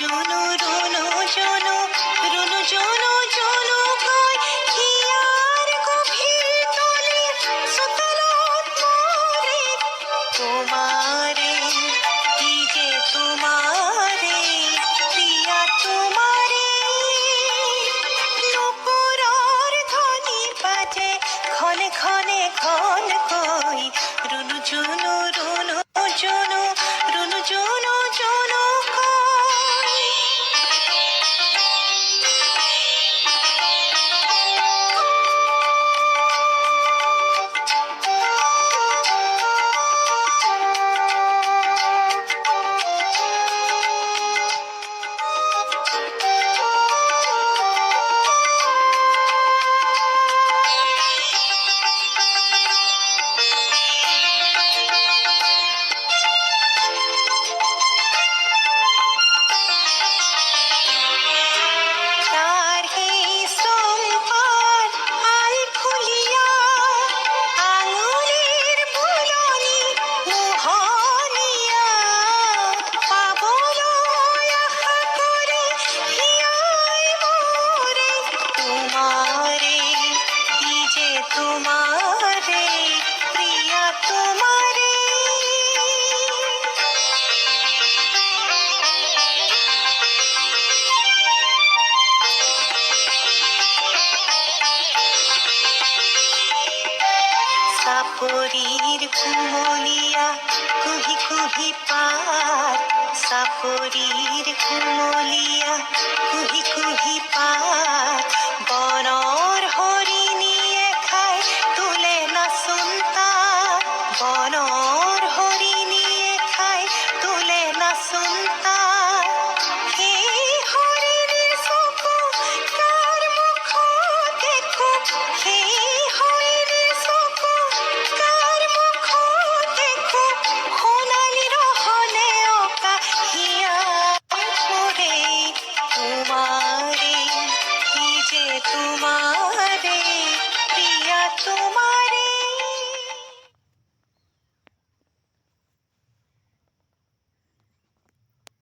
জুনু রুনু জুনু রুনু জুনু জুনু কয় হিয়ার গভীর তলে সুতরাং মোরে তোমারে কি যে তোমারে প্রিয়া তোমারে নুপুরের ধ্বনি বাজে ক্ষণে ক্ষণে ক্ষণ কই রুনু জুনু রুনু জুনু রুনু জুনু জুনু কই। তার এই সম্পার আল খুলিয়া আঙুলের বুলনি মোহনিয়া পাবল আশা করে হিয়ায় মোরে তোমারে কি যে তোমারে প্রিয়া তোমারে। সাপরির কুমলিয়া কুহি কুহি পার সাপরির কুমলিয়া কুহি কুহি পার বনর হরিণিয়ে খায় তুলে না সুনতার বনর হরিণিয়ে খায় তুলে না সুনতার হে হরিণীর চকু কার মুখ দেখো হে হরিণীর চকু কার মুখ দেখো সোণালী ৰহনে অকা হিয়াৰ পৰে তোমাৰে কি যে তোমাৰে প্ৰিয়া তোমাৰ।